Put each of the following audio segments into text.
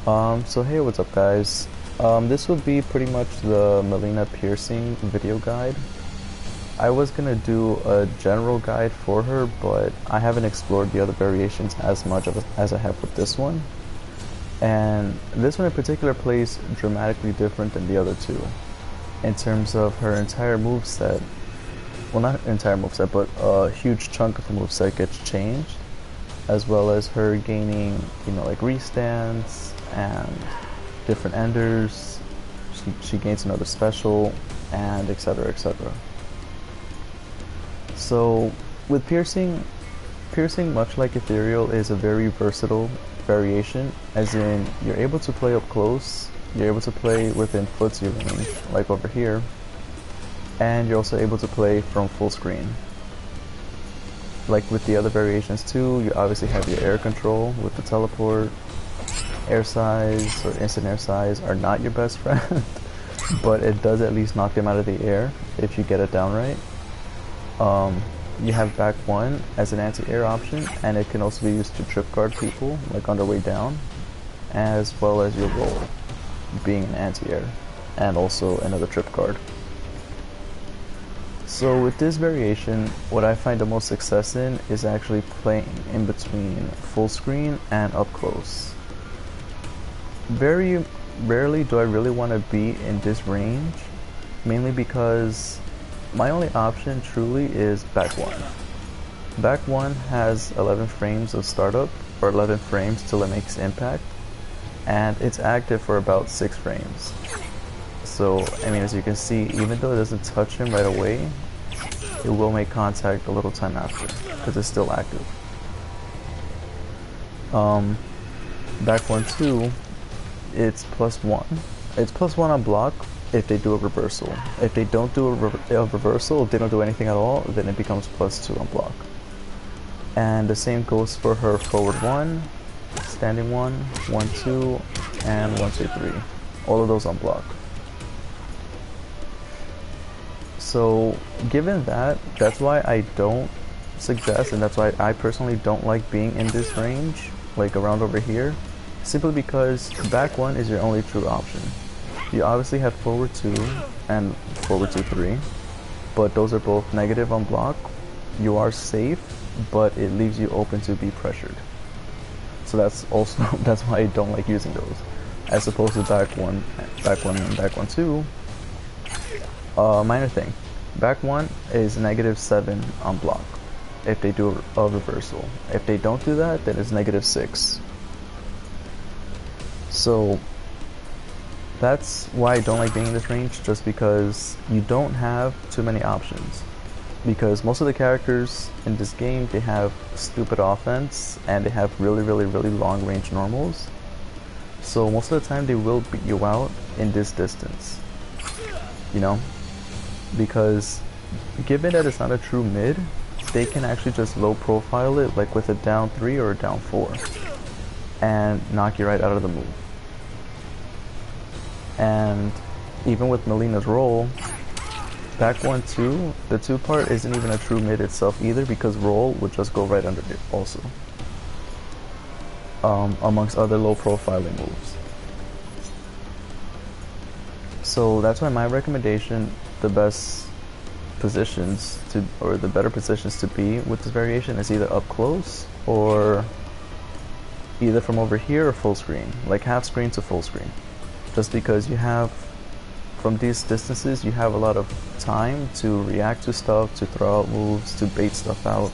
So hey, what's up guys? This would be pretty much the Mileena piercing video guide. I was gonna do a general guide for her, but I haven't explored the other variations as much as I have with this one. And this one in particular plays dramatically different than the other two. In terms of her entire moveset, well not entire moveset, but a huge chunk of the moveset gets changed, as well as her gaining, like restands and different enders. She gains another special, and etc, etc. So with piercing much like ethereal is a very versatile variation, as in you're able to play up close, you're able to play within footsie range like over here, and you're also able to play from full screen. Like with the other variations too, you obviously have your air control with the teleport. Air size or instant air size are not your best friend, but it does at least knock them out of the air if you get it down right. You have back one as an anti-air option, and it can also be used to trip guard people like on their way down, as well as your roll being an anti-air and also another trip guard. So with this variation, what I find the most success in is actually playing in between full screen and up close. Very rarely do I really want to be in this range, mainly because my only option truly is back one. Back one has 11 frames of startup, or 11 frames till it makes impact, and it's active for about 6 frames. So, I mean, as you can see, even though it doesn't touch him right away, it will make contact a little time after, because it's still active. Back one too, it's +1. It's +1 on block if they do a reversal. If they don't do a reversal, if they don't do anything at all, then it becomes +2 on block. And the same goes for her forward 1, standing 1, 1, 2, and 1, 2, 3. All of those on block. So given that, that's why I don't suggest, and that's why I personally don't like being in this range, like around over here, simply because back one is your only true option. You obviously have forward 2 and forward 2, 3, but those are both negative on block. You are safe, but it leaves you open to be pressured. So that's why I don't like using those. As opposed to back one and back 1, 2. Minor thing. Back one is -7 on block if they do a reversal. If they don't do that, then it's -6. So that's why I don't like being in this range, just because you don't have too many options. Because most of the characters in this game, they have stupid offense and they have really long range normals. So most of the time they will beat you out in this distance. Because given that it's not a true mid, they can actually just low profile it like with a down 3 or a down 4 and knock you right out of the move. And even with Mileena's roll, back 1, 2, the 2 part isn't even a true mid itself either, because roll would just go right under it also, amongst other low profiling moves. So that's why my recommendation, the best positions to, or the better positions to be with this variation, is either up close or either from over here or full screen, like half screen to full screen. Just because you have, from these distances, you have a lot of time to react to stuff, to throw out moves, to bait stuff out,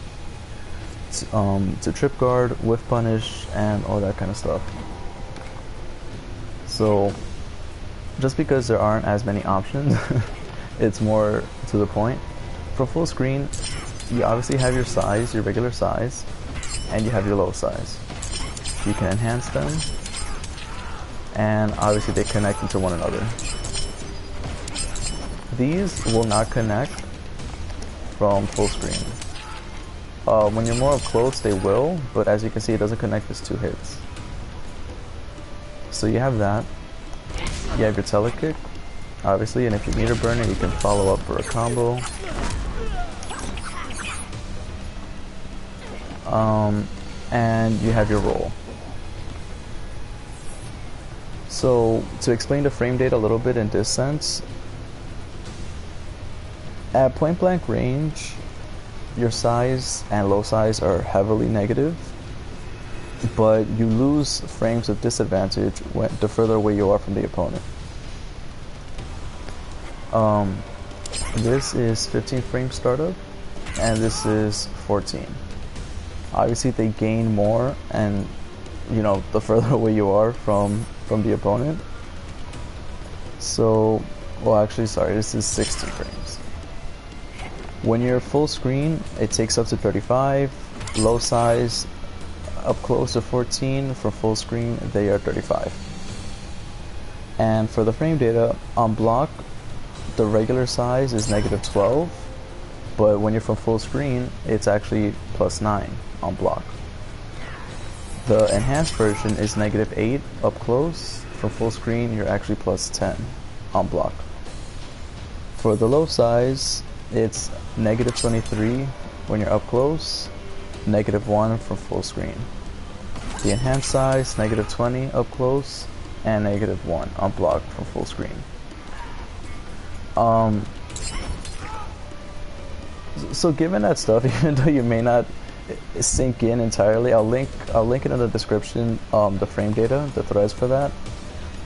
to trip guard, whiff punish, and all that kind of stuff. So just because there aren't as many options, it's more to the point. For full screen, you obviously have your size, your regular size, and you have your low size. You can enhance them, and obviously they connect into one another. These will not connect from full screen. When you're more up close, they will, but as you can see, it doesn't connect as 2 hits. So you have that. You have your telekick, obviously, and if you meter burner, you can follow up for a combo. And you have your roll. So to explain the frame data a little bit in this sense, at point blank range, your size and low size are heavily negative, but you lose frames of disadvantage the further away you are from the opponent. This is 15 frame startup, and this is 14. Obviously they gain more, and you know, the further away you are from the opponent. So, well, actually, sorry, this is 60 frames. When you're full screen, it takes up to 35. Low size, up close to 14. For full screen, they are 35. And for the frame data, on block, the regular size is -12, but when you're from full screen, it's actually +9 on block. The enhanced version is -8 up close. For full screen, you're actually +10 on block. For the low size, it's -23 when you're up close, -1 for full screen. The enhanced size, -20 up close, and -1 on block for full screen. So given that stuff, even though you may not sink in entirely, I'll link it in the description, the frame data, the threads for that.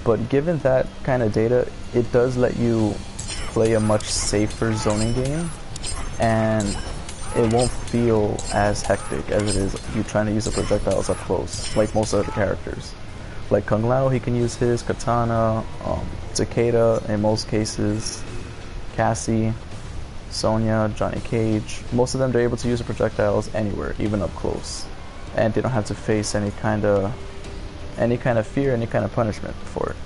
But given that kind of data, it does let you play a much safer zoning game, and it won't feel as hectic as it is you trying to use the projectiles up close, like most other characters. Like Kung Lao, he can use his katana, Takeda in most cases, Cassie, Sonya, Johnny Cage. Most of them, they're able to use the projectiles anywhere, even up close, and they don't have to face any kind of fear, any kind of punishment for it.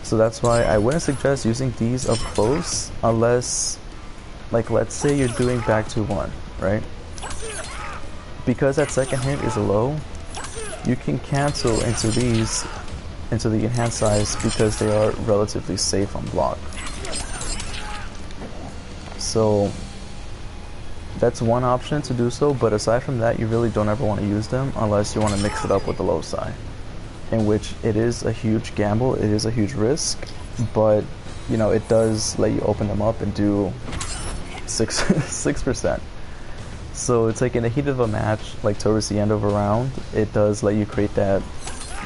So that's why I wouldn't suggest using these up close unless, like, let's say you're doing back to one, right? Because that second hit is low, you can cancel into these, into the enhanced size, because they are relatively safe on block. So that's one option to do so, but aside from that, you really don't ever want to use them unless you want to mix it up with the low side, in which it is a huge gamble, it is a huge risk, but you know, it does let you open them up and do 6%. So it's like in the heat of a match, like towards the end of a round, it does let you create that,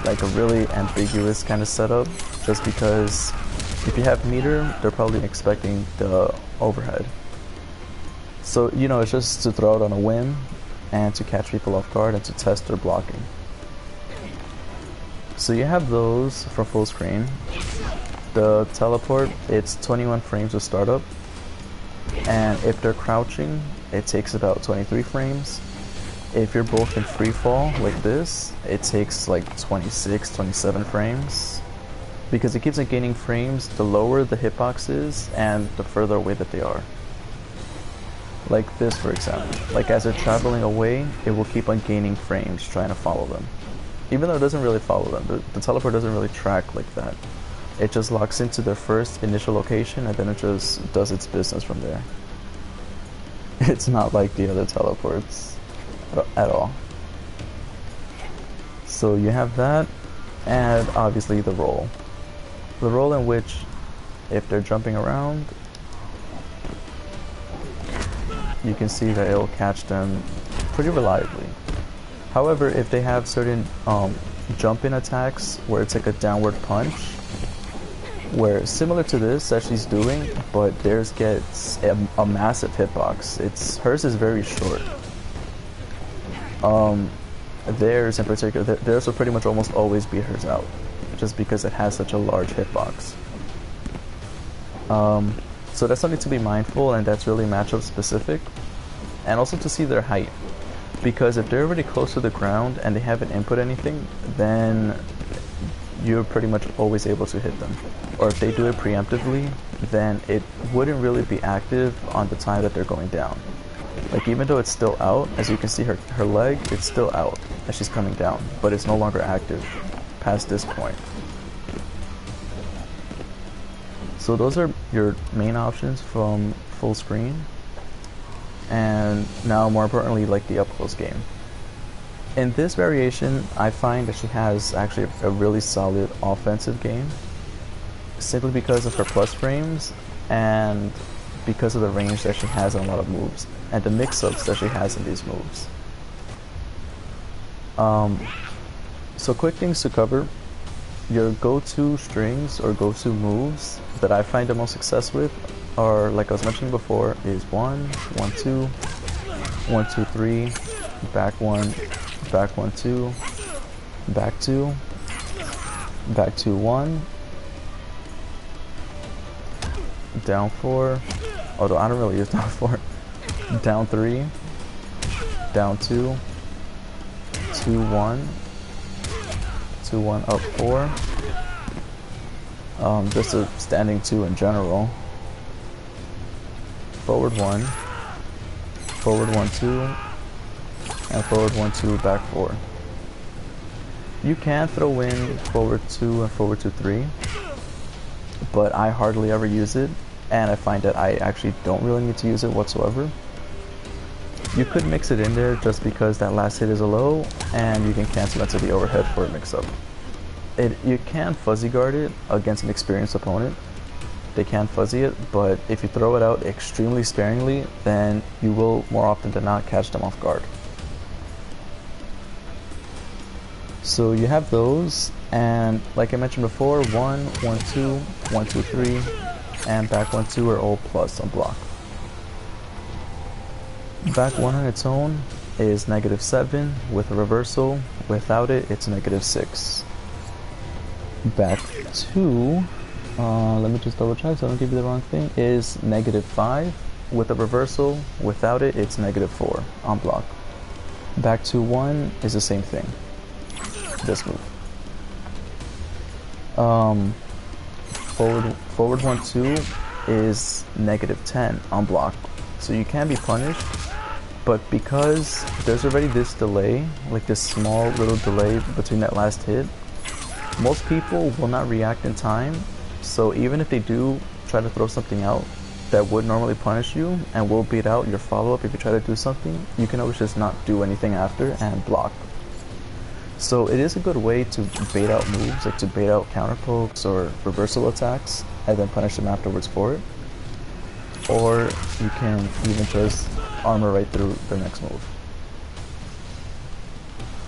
like a really ambiguous kind of setup, just because if you have meter, they're probably expecting the overhead. So, you know, it's just to throw it on a whim and to catch people off guard and to test their blocking. So you have those for full screen. The teleport, it's 21 frames of startup, and if they're crouching, it takes about 23 frames. If you're both in free fall like this, it takes like 26, 27 frames, because it keeps on gaining frames the lower the hitbox is and the further away that they are. Like this, for example. Like as they're traveling away, it will keep on gaining frames trying to follow them. Even though it doesn't really follow them, the teleport doesn't really track like that. It just locks into their first initial location and then it just does its business from there. It's not like the other teleports at all. So you have that, and obviously the roll. The roll in which, if they're jumping around, you can see that it'll catch them pretty reliably. However, if they have certain jump-in attacks where it's like a downward punch, where similar to this that she's doing, but theirs gets a massive hitbox. Hers is very short. Theirs in particular, theirs will pretty much almost always beat hers out, just because it has such a large hitbox. So that's something to be mindful, and that's really matchup specific, and also to see their height, because if they're already close to the ground and they haven't input anything, then you're pretty much always able to hit them. Or if they do it preemptively, then it wouldn't really be active on the time that they're going down. Like even though it's still out, as you can see her leg, it's still out as she's coming down, but it's no longer active past this point. So those are your main options from full screen. And now more importantly, like the up close game. In this variation, I find that she has actually a really solid offensive game, simply because of her plus frames and because of the range that she has on a lot of moves and the mix-ups that she has in these moves. So quick things to cover. Your go-to strings or go-to moves that I find the most success with are, like I was mentioning before, is 1, 1, 2, 1, 2, 3, back 1, back 1, 2, back 2, back 2, 1, down 4, although I don't really use down 4, down 3, down 2, 2, 1, 2, 1, up 4, just a standing 2 in general, forward 1, forward 1, 2, and forward 1, 2, back 4. You can throw in forward 2 and forward 2, 3, but I hardly ever use it, and I find that I actually don't really need to use it whatsoever. You could mix it in there just because that last hit is a low, and you can cancel into the overhead for a mix-up. You can fuzzy guard it against an experienced opponent. They can fuzzy it, but if you throw it out extremely sparingly, then you will more often than not catch them off guard. So you have those, and like I mentioned before, 1, 1, 2, 1, 2, 3, and back 1, 2 are all plus on block. Back 1 on its own is -7 with a reversal. Without it, it's -6. Back 2, let me just double check so I don't give you the wrong thing, is -5 with a reversal. Without it, it's -4 on block. Back 2, 1 is the same thing. This move. Forward 1, 2 is -10 on block. So you can be punished, but because there's already this delay, like this small little delay between that last hit, most people will not react in time. So even if they do try to throw something out that would normally punish you and will beat out your follow-up if you try to do something, you can always just not do anything after and block. So it is a good way to bait out moves, like to bait out counter pokes or reversal attacks and then punish them afterwards for it. Or you can even just armor right through the next move.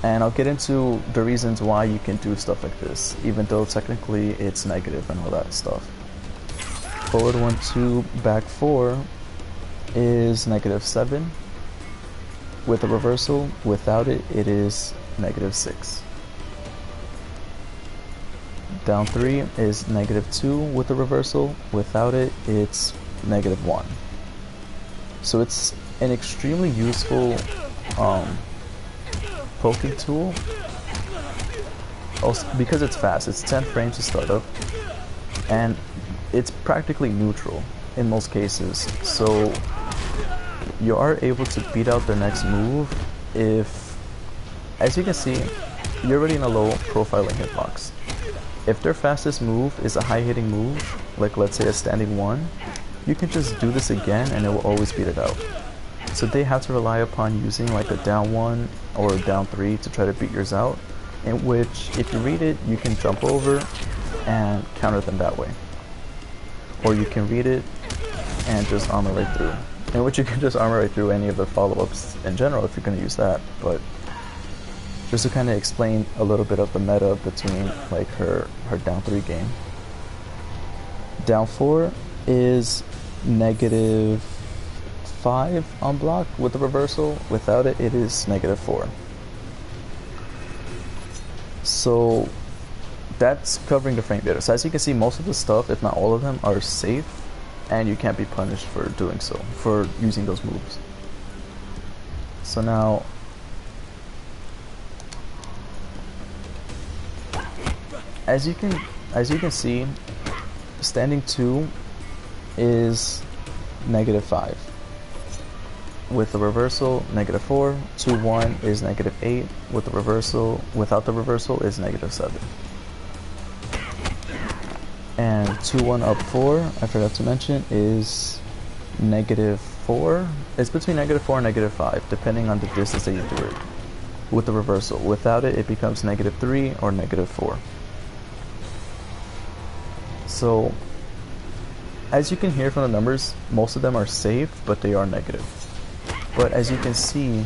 And I'll get into the reasons why you can do stuff like this, even though technically it's negative and all that stuff. Forward 1, 2, back 4 is -7. With a reversal, without it, it is -6. Down 3 is -2 with a reversal. Without it, it's -1. So it's an extremely useful poking tool. Also, because it's fast, it's 10 frames to start up, and it's practically neutral in most cases. So you are able to beat out their next move if, as you can see, you're already in a low profiling hitbox. If their fastest move is a high hitting move, like let's say a standing 1, you can just do this again and it will always beat it out. So they have to rely upon using like a down 1 or a down 3 to try to beat yours out, in which if you read it, you can jump over and counter them that way. Or you can read it and just armor right through, in which you can just armor right through any of the follow-ups in general if you're going to use that. But just to kind of explain a little bit of the meta between like her down 3 game. Down 4 is -5 on block with the reversal. Without it, it is -4. So that's covering the frame data. So as you can see, most of the stuff, if not all of them, are safe, and you can't be punished for doing so, for using those moves. So now, as you can see, standing 2 is -5. With the reversal, -4. 2, 1 is -8. With the reversal, without the reversal, is -7. And 2, 1 up 4, I forgot to mention, is -4. It's between -4 and -5, depending on the distance that you do it. with the reversal. Without it, it becomes -3 or -4. So, as you can hear from the numbers, most of them are safe, but they are negative. But as you can see,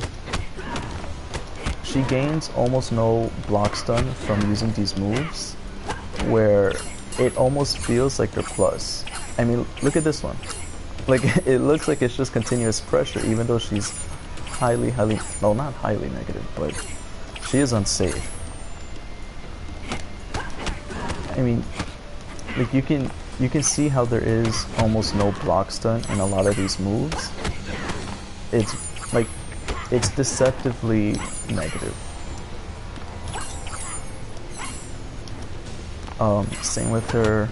she gains almost no block stun from using these moves, where it almost feels like they're plus. I mean, look at this one. Like, it looks like it's just continuous pressure, even though she's highly, no, not highly negative, but she is unsafe. I mean, like, you can see how there is almost no block stun in a lot of these moves. It's like, it's deceptively negative. Same with her.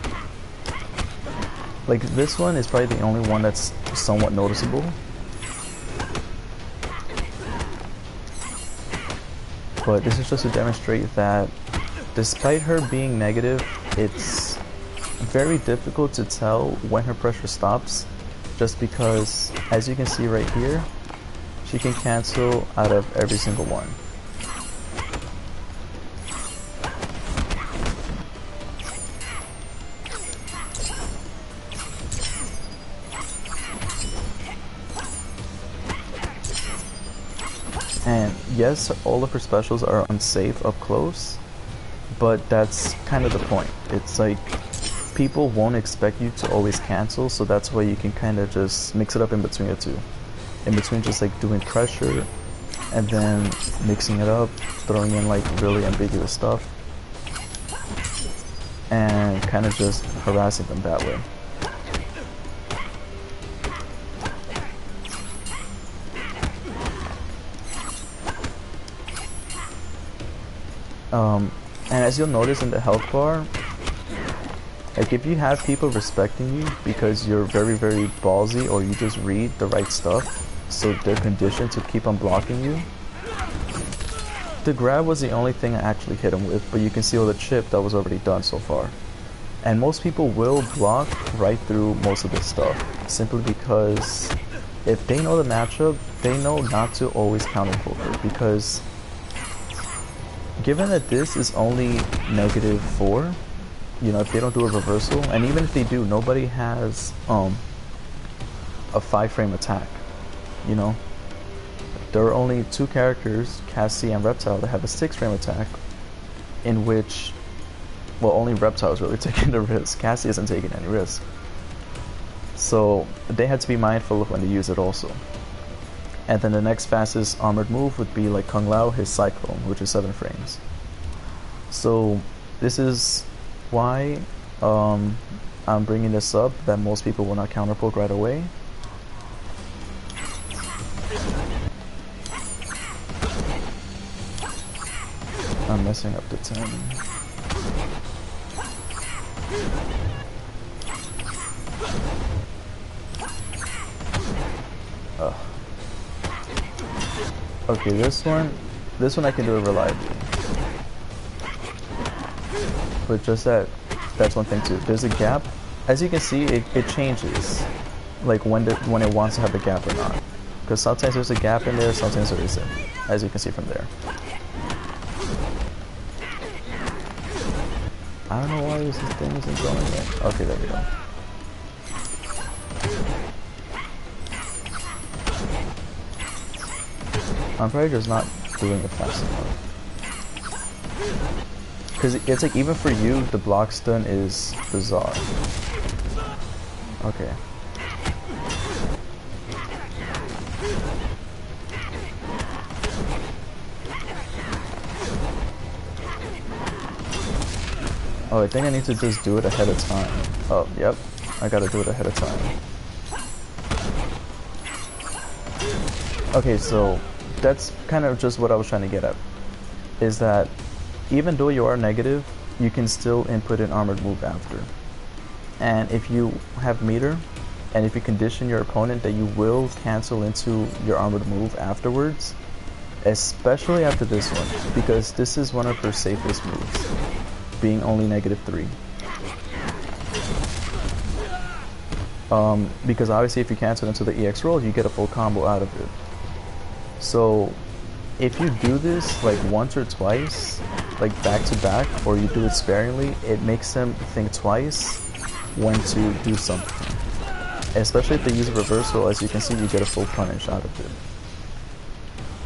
Like, this one is probably the only one that's somewhat noticeable. But this is just to demonstrate that despite her being negative, it's very difficult to tell when her pressure stops, just because, as you can see right here, she can cancel out of every single one. And yes, all of her specials are unsafe up close, but that's kind of the point. It's like, people won't expect you to always cancel, so that's why you can kind of just mix it up in between the two. In between just like doing pressure, and then mixing it up, throwing in like really ambiguous stuff, and kind of just harassing them that way. And as you'll notice in the health bar, like, if you have people respecting you because you're very, very ballsy, or you just read the right stuff, so they're conditioned to keep on blocking you. The grab was the only thing I actually hit him with, but you can see all the chip that was already done so far. And most people will block right through most of this stuff, simply because if they know the matchup, they know not to always counter pull her, because given that this is only -4, you know, if they don't do a reversal, and even if they do, nobody has a 5-frame attack, you know. There are only 2 characters, Cassie and Reptile, that have a 6-frame attack, in which, well, only Reptile is really taking the risk. Cassie isn't taking any risk. So they had to be mindful of when to use it also. And then the next fastest armored move would be like Kung Lao, his Cyclone, which is 7 frames. So this is why I'm bringing this up, that most people will not counter poke right away. I'm messing up the 10. Okay, this one I can do it reliably. But just that's one thing too. There's a gap. As you can see, it changes, like when it wants to have a gap or not. Because sometimes there's a gap in there, sometimes there isn't, as you can see from there. I don't know why this thing isn't going yet. Okay, there we go. I'm probably just not doing it fast enough. Because it's like, even for you, the block stun is bizarre. Okay. Oh, I think I need to just do it ahead of time. Oh, yep. I gotta do it ahead of time. Okay, so that's kind of just what I was trying to get at. Is that even though you are negative, you can still input an armored move after. And if you have meter, and if you condition your opponent that you will cancel into your armored move afterwards, especially after this one, because this is one of her safest moves, being only -3. Because obviously if you cancel into the EX roll, you get a full combo out of it. So if you do this like once or twice, like back to back, or you do it sparingly, it makes them think twice when to do something. Especially if they use a reversal, as you can see, you get a full punish out of it.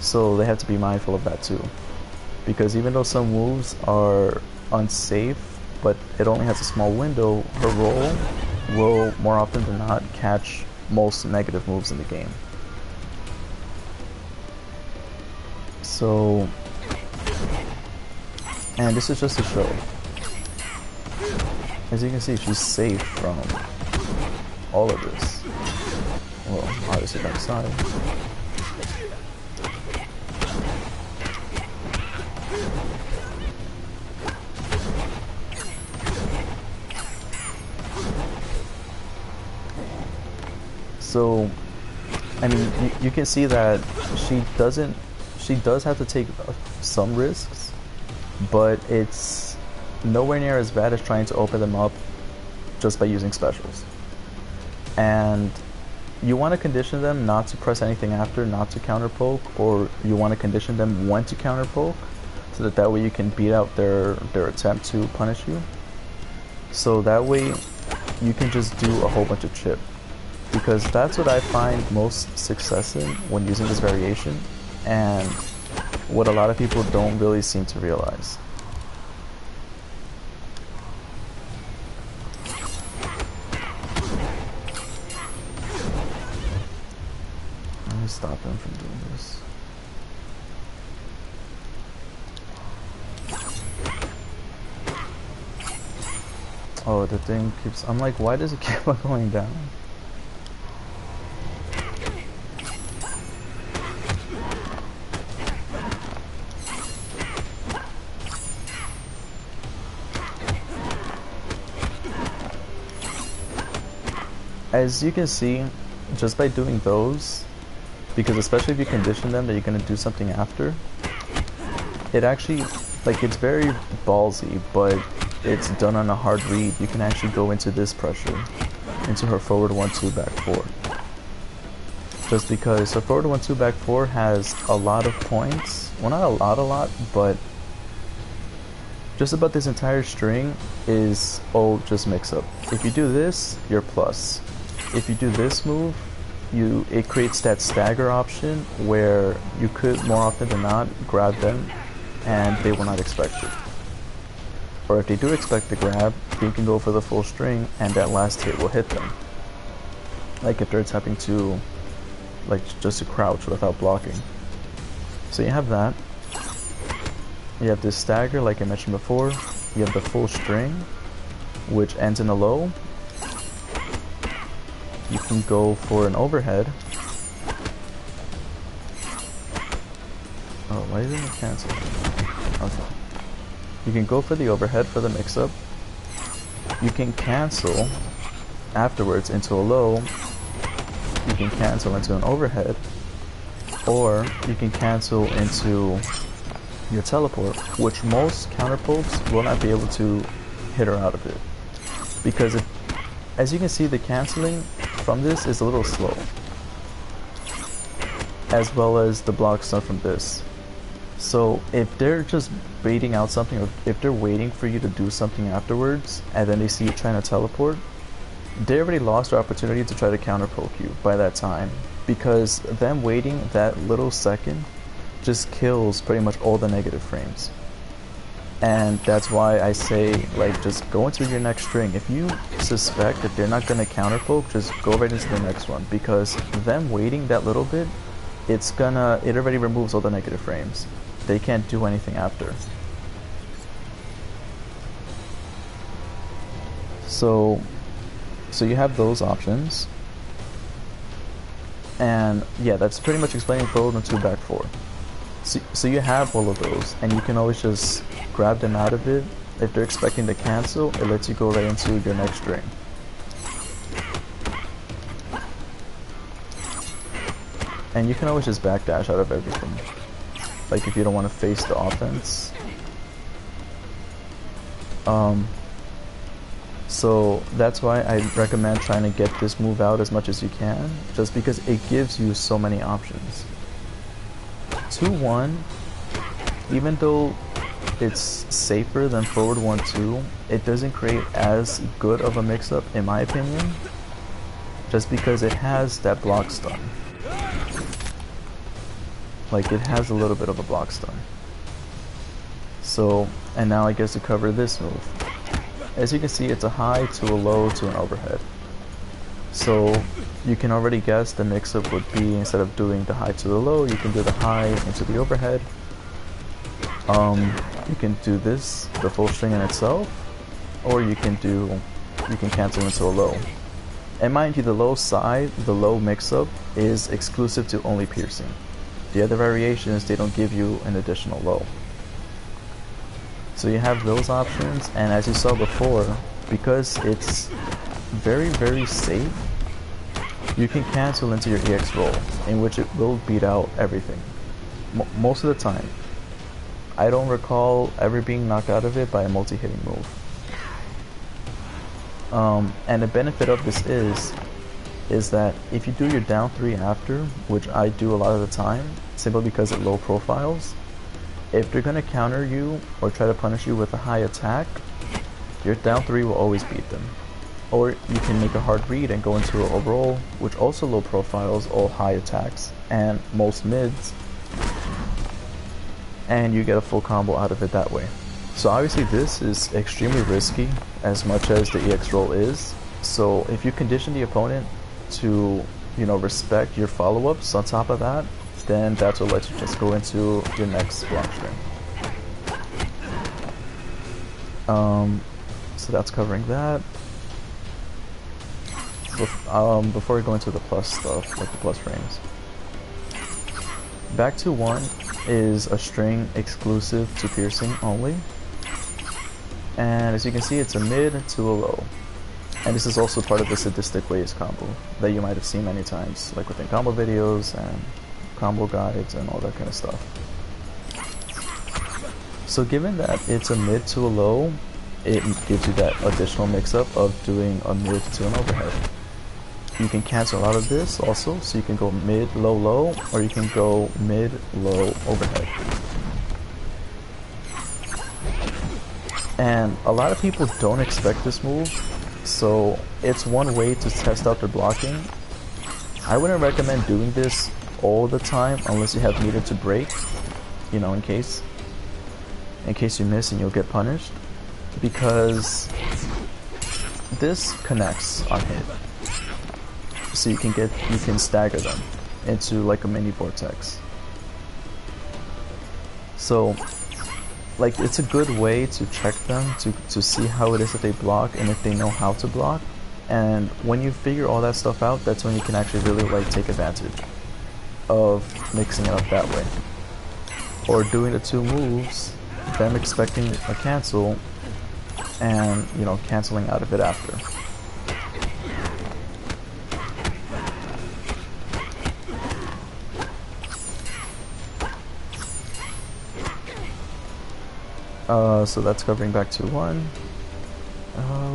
So they have to be mindful of that too. Because even though some moves are unsafe, but it only has a small window, her roll will more often than not catch most negative moves in the game. So, and this is just a show. As you can see, she's safe from all of this. Well, obviously that side. So, I mean, you can see that she does have to take some risks, but it's nowhere near as bad as trying to open them up just by using specials. And you want to condition them not to press anything after, not to counter poke, or you want to condition them when to counter poke, so that way you can beat out their attempt to punish you. So that way you can just do a whole bunch of chip. Because that's what I find most success in when using this variation, and what a lot of people don't really seem to realize. Let me stop him from doing this. Oh, the thing keeps... I'm like, why does it keep on going down? As you can see, just by doing those, because especially if you condition them that you're going to do something after, it actually, like, it's very ballsy, but it's done on a hard read. You can actually go into this pressure, into her forward 1-2 back 4. Just because her forward 1-2 back 4 has a lot of points, well, not a lot, but just about this entire string is all just mix up. If you do this, you're plus. If you do this move, it creates that stagger option where you could more often than not grab them and they will not expect it. Or if they do expect the grab, you can go for the full string and that last hit will hit them. Like if they're attempting to, like, just to crouch without blocking. So you have that. You have this stagger like I mentioned before. You have the full string, which ends in a low. You can go for an overhead. Oh, why didn't it cancel? Okay. You can go for the overhead for the mix-up. You can cancel afterwards into a low. You can cancel into an overhead. Or you can cancel into your teleport, which most counter pokes will not be able to hit her out of it. Because as you can see, the canceling from this is a little slow, as well as the block stuff from this. So if they're just baiting out something, or if they're waiting for you to do something afterwards, and then they see you trying to teleport, they already lost their opportunity to try to counter poke you by that time, because them waiting that little second just kills pretty much all the negative frames. And that's why I say, like, just go into your next string. If you suspect that they're not going to counter poke, just go right into the next one, because them waiting that little bit, it already removes all the negative frames. They can't do anything after. So you have those options. And yeah, that's pretty much explaining forward and 2 back 4. So you have all of those, and you can always just grab them out of it. If they're expecting to cancel, it lets you go right into your next string. And you can always just backdash out of everything. Like if you don't want to face the offense. So that's why I recommend trying to get this move out as much as you can, just because it gives you so many options. 2-1, even though it's safer than forward 1-2, it doesn't create as good of a mix-up in my opinion, just because it has that block stun. Like, it has a little bit of a block stun. So, and now I guess to cover this move. As you can see, it's a high to a low to an overhead. So you can already guess the mix-up would be, instead of doing the high to the low, you can do the high into the overhead. You can do this, the full string in itself, or you can cancel into a low. And mind you, the low side, the low mix-up, is exclusive to only piercing. The other variations, they don't give you an additional low. So you have those options, and as you saw before, because it's very, very safe, you can cancel into your EX roll, in which it will beat out everything. Most of the time. I don't recall ever being knocked out of it by a multi-hitting move. And the benefit of this is that if you do your down 3 after, which I do a lot of the time, simply because it low profiles, if they're going to counter you or try to punish you with a high attack, your down 3 will always beat them. Or you can make a hard read and go into an overall, which also low profiles all high attacks and most mids, and you get a full combo out of it that way. So obviously this is extremely risky, as much as the EX roll is. So if you condition the opponent to, you know, respect your follow-ups on top of that, then that's what lets you just go into your next block string. So that's covering that. Before we go into the plus stuff, like the plus frames. Back to 1 is a string exclusive to piercing only. And as you can see, it's a mid to a low. And this is also part of the sadistic ways combo that you might have seen many times, like within combo videos and combo guides and all that kind of stuff. So given that it's a mid to a low, it gives you that additional mix-up of doing a mid to an overhead. You can cancel out of this also, so you can go mid, low, low, or you can go mid, low, overhead. And a lot of people don't expect this move, so it's one way to test out their blocking. I wouldn't recommend doing this all the time unless you have meter to break, you know, in case you miss and you'll get punished, because this connects on hit. So you can stagger them into like a mini vortex. So like, it's a good way to check them, to see how it is that they block and if they know how to block. And when you figure all that stuff out, that's when you can actually really like take advantage of mixing it up that way. Or doing the 2 moves, them expecting a cancel, and, you know, canceling out of it after. So that's covering back to 1.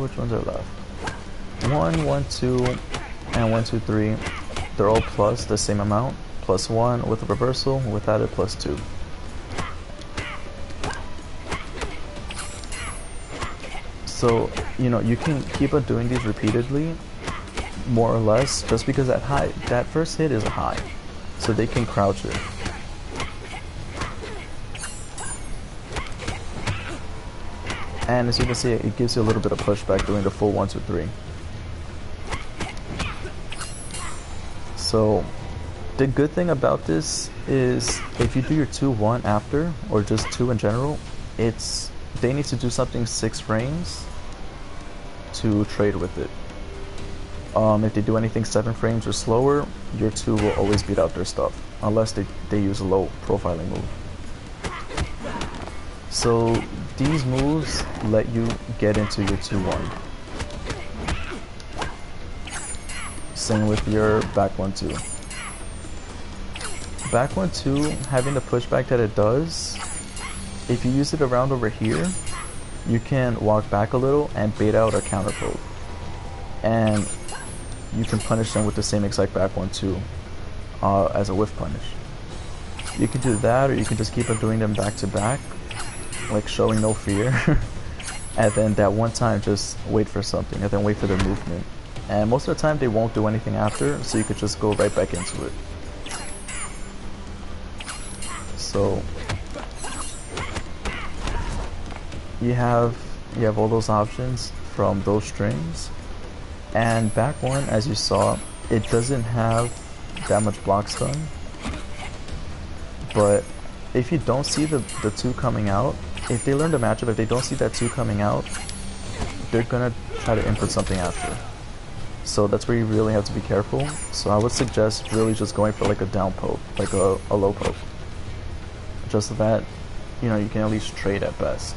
Which ones are left? 1, 1, 2, and 1, 2, 3. They're all plus the same amount. Plus 1 with a reversal, without it plus 2. So, you know, you can keep on doing these repeatedly, more or less, just because that first hit is a high. So they can crouch it. And as you can see, it gives you a little bit of pushback doing the full 1, 2, 3. So the good thing about this is if you do your 2-1 after, or just 2 in general, they need to do something 6 frames to trade with it. If they do anything 7 frames or slower, your 2 will always beat out their stuff, unless they use a low profiling move. So these moves let you get into your 2-1. Same with your back 1-2. Back 1-2, having the pushback that it does, if you use it around over here, you can walk back a little and bait out a counter poke. And you can punish them with the same exact back 1-2 as a whiff punish. You can do that, or you can just keep on doing them back to back, like showing no fear. And then that one time just wait for something, and then wait for their movement. And most of the time they won't do anything after, so you could just go right back into it. So you have all those options from those strings. And back one, as you saw, it doesn't have that much block stun. But if you don't see the 2 coming out, if they learn the matchup, if they don't see that 2 coming out, they're gonna try to input something after. So that's where you really have to be careful. So I would suggest really just going for like a down poke, like a low poke. Just so that, you know, you can at least trade at best.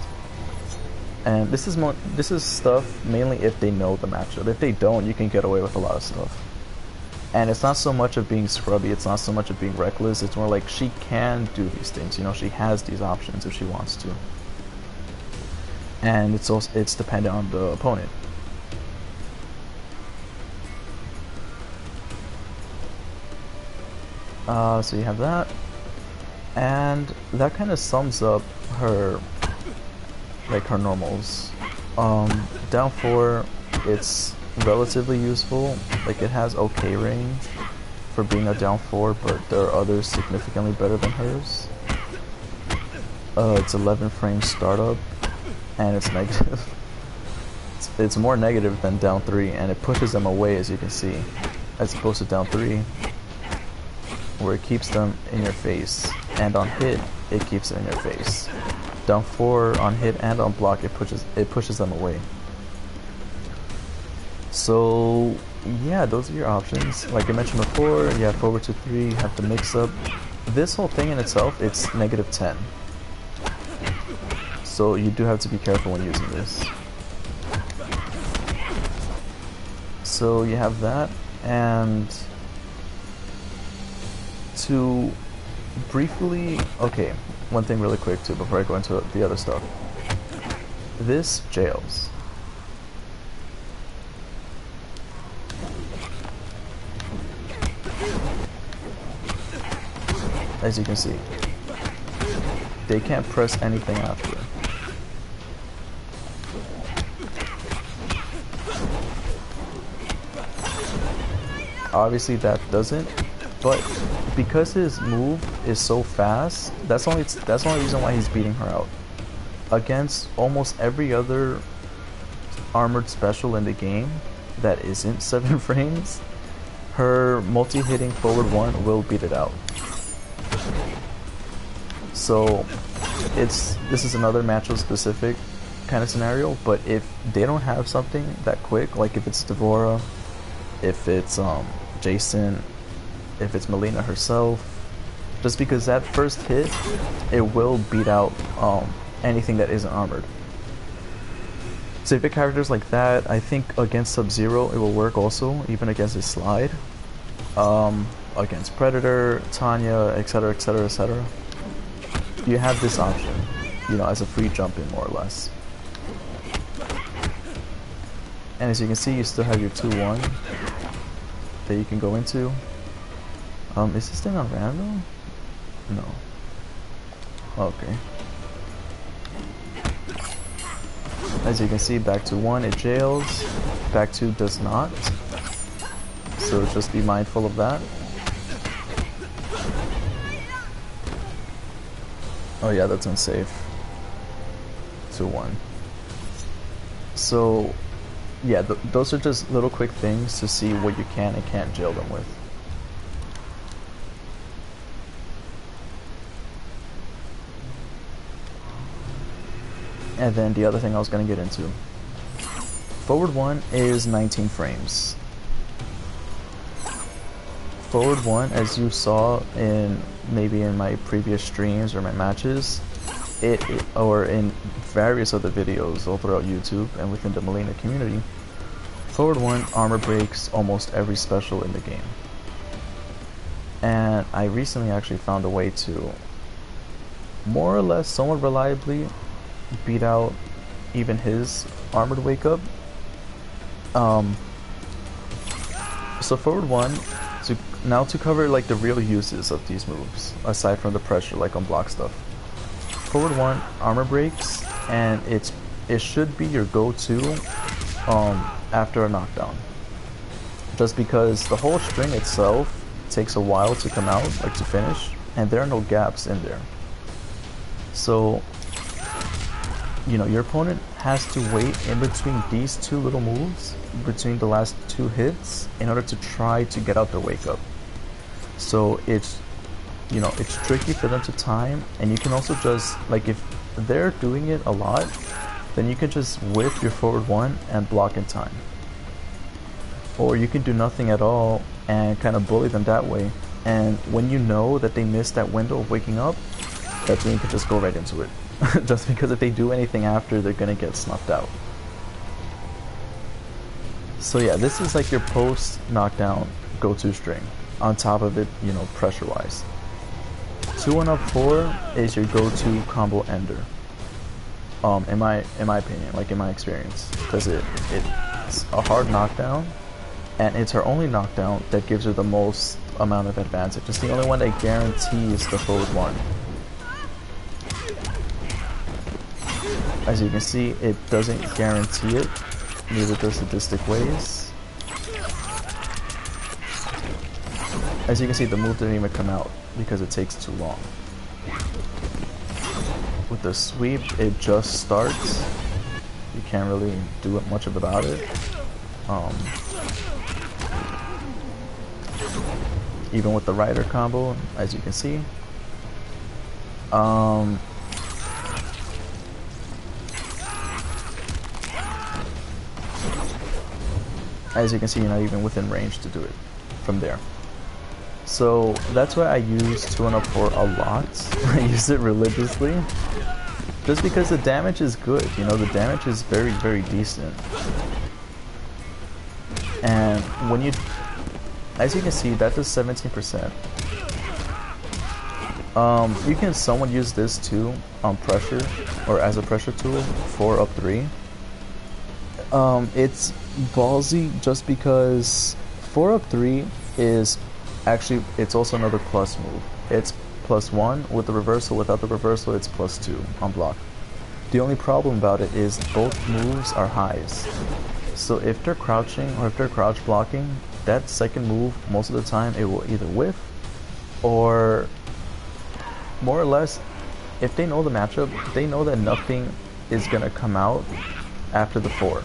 And this is stuff mainly if they know the matchup. If they don't, you can get away with a lot of stuff. And it's not so much of being scrubby, it's not so much of being reckless, it's more like she can do these things, you know, she has these options if she wants to. And it's dependent on the opponent. So you have that. And that kind of sums up her, like, her normals. Down 4, it's relatively useful. Like, it has okay range for being a down 4, but there are others significantly better than hers. It's 11 frames startup, and it's negative. It's more negative than down 3, and it pushes them away, as you can see, as opposed to down 3, where it keeps them in your face, and on hit, it keeps it in your face. Down 4 on hit and on block, it pushes them away. So yeah, those are your options. Like I mentioned before, you have forward to 3, you have the mix up. This whole thing in itself, it's -10. So you do have to be careful when using this. So you have that, and to briefly, okay, one thing really quick too before I go into the other stuff. This jails. As you can see, they can't press anything after. Obviously that doesn't, but because his move is so fast, that's the only reason why he's beating her out. Against almost every other armored special in the game that isn't 7 frames, her multi-hitting forward 1 will beat it out. So this is another matchup specific kind of scenario, but if they don't have something that quick, like if it's Devora, if it's Jason, if it's Mileena herself, just because that first hit, it will beat out anything that isn't armored. So if you pick characters like that, I think against Sub-Zero it will work also, even against his slide. Against Predator, Tanya, etc, etc, etc. You have this option, you know, as a free jump in, more or less. And as you can see, you still have your 2-1 that you can go into. Is this thing on random? No. Okay. As you can see, back to 1 it jails, back 2 does not. So just be mindful of that. Oh yeah, that's unsafe. 2-1. So yeah, those are just little quick things to see what you can and can't jail them with. And then the other thing I was going to get into. Forward 1 is 19 frames. Forward 1, as you saw in maybe in my previous streams or my matches, or in various other videos all throughout YouTube and within the Mileena community, Forward 1 armor breaks almost every special in the game. And I recently actually found a way to more or less somewhat reliably beat out even his armored wake up. So Forward 1, now to cover like the real uses of these moves, aside from the pressure, like on block stuff. Forward 1, armor breaks, and it should be your go-to after a knockdown. Just because the whole string itself takes a while to come out, like to finish, and there are no gaps in there. So, you know, your opponent has to wait in between these two little moves, between the last two hits, in order to try to get out their wake up. So it's, you know, it's tricky for them to time, and you can also just, like, if they're doing it a lot, then you can just whip your forward 1 and block in time. Or you can do nothing at all and kind of bully them that way. And when you know that they missed that window of waking up, that's when you can just go right into it. Just because if they do anything after, they're gonna get snuffed out. So yeah, this is like your post knockdown go-to string. On top of it, you know, pressure-wise. 2-1 up 4 is your go-to combo ender. In my opinion, like in my experience, because it's a hard knockdown. And it's her only knockdown that gives her the most amount of advantage. It's the only one that guarantees the forward 1. As you can see, it doesn't guarantee it, neither does Sadistic Ways. As you can see, the move didn't even come out because it takes too long. With the sweep, it just starts. You can't really do much about it. Even with the rider combo, as you can see. As you can see, you're not even within range to do it from there. So that's why I use 2-1 up 4 a lot. I use it religiously. Just because the damage is good, you know, the damage is very, very decent. And when you, as you can see, that does 17%. You can somewhat use this too on pressure, or as a pressure tool, 4 up 3. It's ballsy just because 4 up 3 is actually, it's also another plus move. It's +1 with the reversal. Without the reversal, it's +2 on block. The only problem about it is both moves are highs. So if they're crouching or if they're crouch blocking, that second move, most of the time, it will either whiff, or more or less, if they know the matchup, they know that nothing is gonna come out after the 4,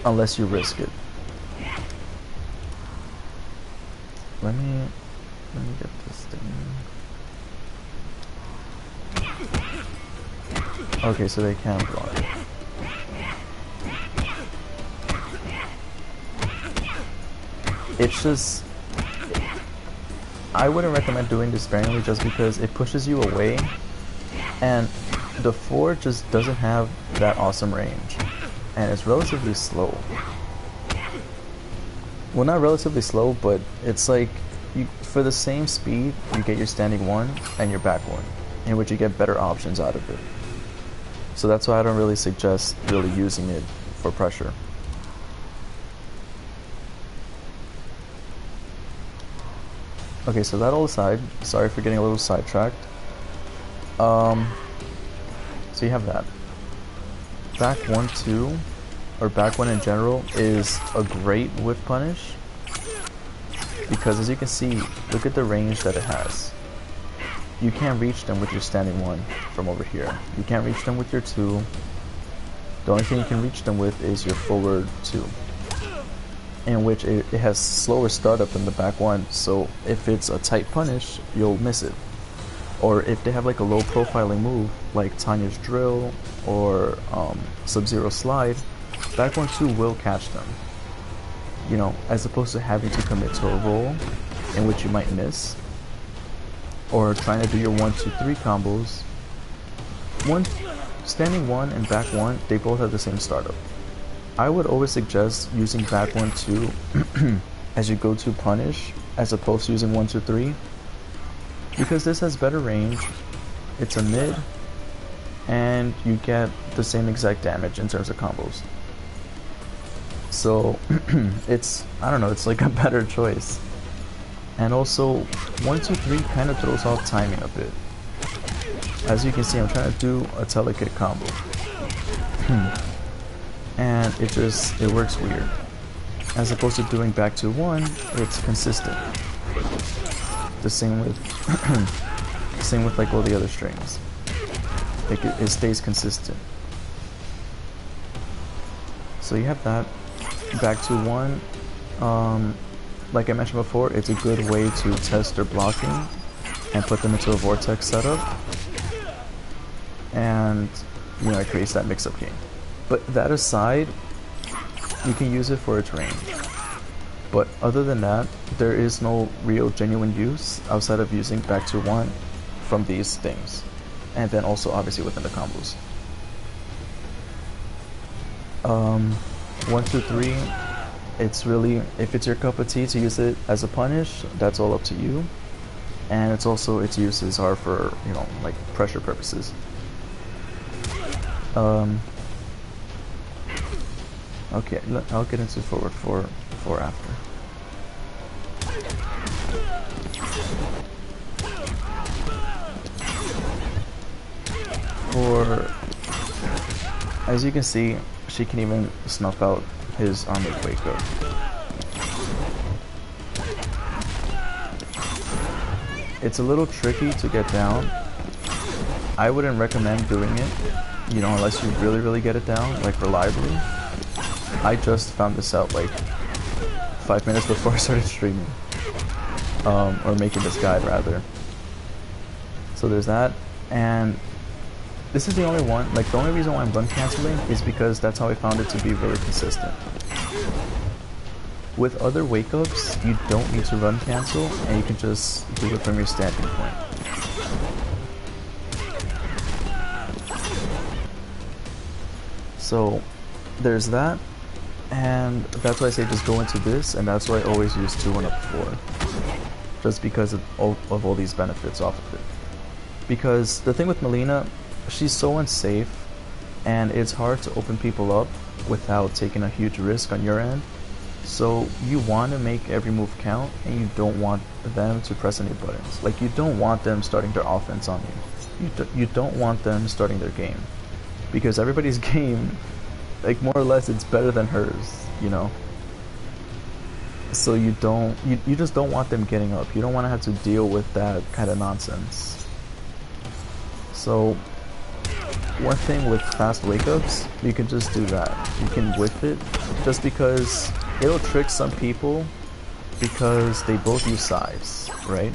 unless you risk it. Let me get this thing. Okay, so they can block. It's just, I wouldn't recommend doing this sparingly just because it pushes you away, and the 4 just doesn't have that awesome range, and it's relatively slow. Well, not relatively slow, but it's like, for the same speed, you get your standing 1 and your back 1, in which you get better options out of it. So that's why I don't really suggest really using it for pressure. Okay, so that all aside, sorry for getting a little sidetracked. So you have that. Back 1, 2, or back 1 in general, is a great whiff punish. Because as you can see, look at the range that it has. You can't reach them with your standing 1 from over here. You can't reach them with your 2. The only thing you can reach them with is your forward 2. In which it has slower startup than the back 1, so if it's a tight punish, you'll miss it. Or if they have like a low profiling move, like Tanya's drill or Sub-Zero slide, back 1, 2 will catch them. You know, as opposed to having to commit to a roll in which you might miss, or trying to do your 1, 2, 3 combos. Standing 1 and back 1, they both have the same startup. I would always suggest using back 1, 2 as your go-to punish, as opposed to using 1, 2, 3, because this has better range, it's a mid, and you get the same exact damage in terms of combos. So it's, I don't know, it's like a better choice. And also 1, 2, 3 kind of throws off timing a bit. As you can see, I'm trying to do a telekick combo. And it works weird. As opposed to doing back to 1, it's consistent. The same with same with like all the other strings. Like it stays consistent. So you have that. Back to 1. Like I mentioned before, it's a good way to test their blocking and put them into a vortex setup. And you know, it creates that mix-up game. But that aside, you can use it for its range. But other than that, there is no real genuine use outside of using back to 1 from these things. And then also obviously within the combos. 1, 2, 3, it's really, if it's your cup of tea to use it as a punish, that's all up to you. And it's also, its uses are for, you know, like pressure purposes. Okay, I'll get into forward 4 after. As you can see, she can even snuff out his armored wake up. It's a little tricky to get down. I wouldn't recommend doing it, you know, unless you really get it down, like reliably. I just found this out like 5 minutes before I started streaming. Or making this guide rather. So there's that, and this is the only one, like the only reason why I'm run canceling is because that's how I found it to be really consistent. With other wake ups, you don't need to run cancel, and you can just do it from your standing point. So there's that, and that's why I say just go into this, and that's why I always use 2 and up 4. Just because of all these benefits off of it. Because the thing with Mileena, she's so unsafe, and it's hard to open people up without taking a huge risk on your end. So you want to make every move count, and you don't want them to press any buttons. Like, you don't want them starting their offense on you. You don't want them starting their game. Because everybody's game, like, more or less, it's better than hers, you know? So you just don't want them getting up. You don't want to have to deal with that kind of nonsense. So one thing with fast wake-ups, you can just do that. You can whip it, just because it'll trick some people because they both use size, right?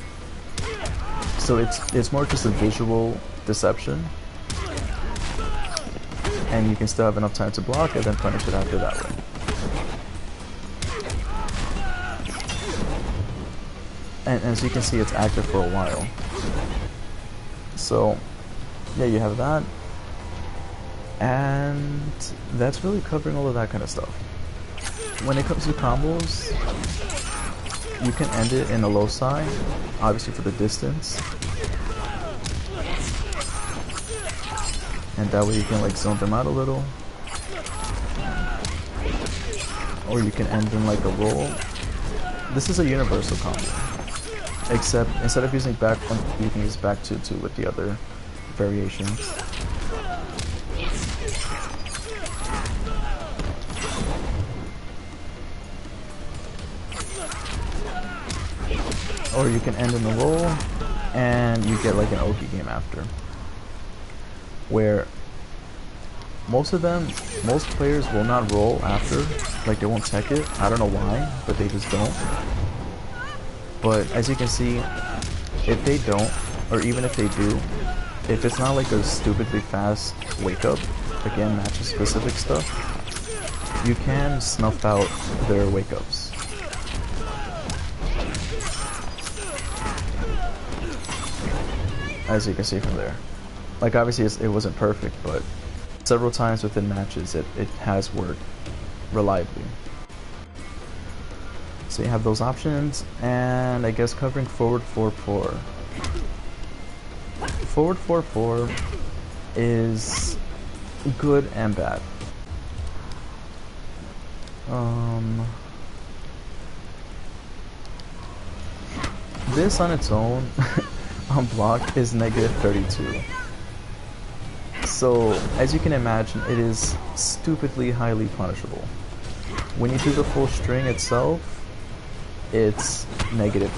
So it's more just a visual deception, and you can still have enough time to block and then punish it after that way. And as you can see, it's active for a while. So yeah, you have that, and that's really covering all of that kind of stuff. When it comes to combos, you can end it in a low side, obviously for the distance, and that way you can like zone them out a little, or you can end in like a roll. This is a universal combo, except instead of using back 1, you can use back 2 with the other variations. Or you can end in the roll, and you get like an Oki game after. Where most players will not roll after, like they won't tech it. I don't know why, but they just don't. But as you can see, if they don't, or even if they do, if it's not like a stupidly fast wake up, again, matches specific stuff, you can snuff out their wake ups. As you can see from there. Like, obviously it wasn't perfect, but several times within matches it has worked reliably. So you have those options, and I guess covering forward 4-4. Forward 4-4 is good and bad. this on its own on block is negative 32. So as you can imagine, it is stupidly highly punishable. When you do the full string itself, it's negative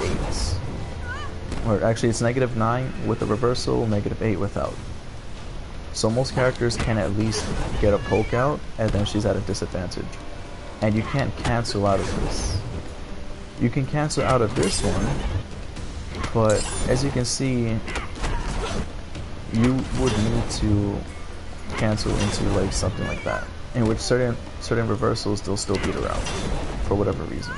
8. Or actually it's negative 9 with the reversal, negative 8 without. So most characters can at least get a poke out, and then she's at a disadvantage. And you can't cancel out of this. You can cancel out of this one, but as you can see, you would need to cancel into like something like that, in which certain reversals they'll still beat her out for whatever reason.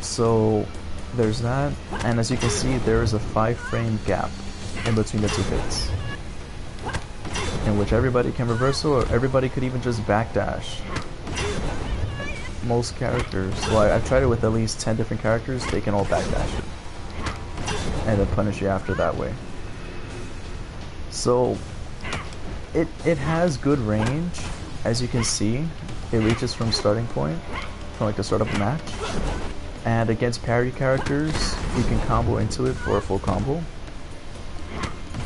So there's that, and as you can see, there is a 5-frame gap in between the two hits, in which everybody can reversal, or everybody could even just backdash. Most characters, well, I've tried it with at least 10 different characters, they can all backdash it and then punish you after that way. So it has good range. As you can see, it reaches from starting point, from like the start of a match, and against parry characters you can combo into it for a full combo,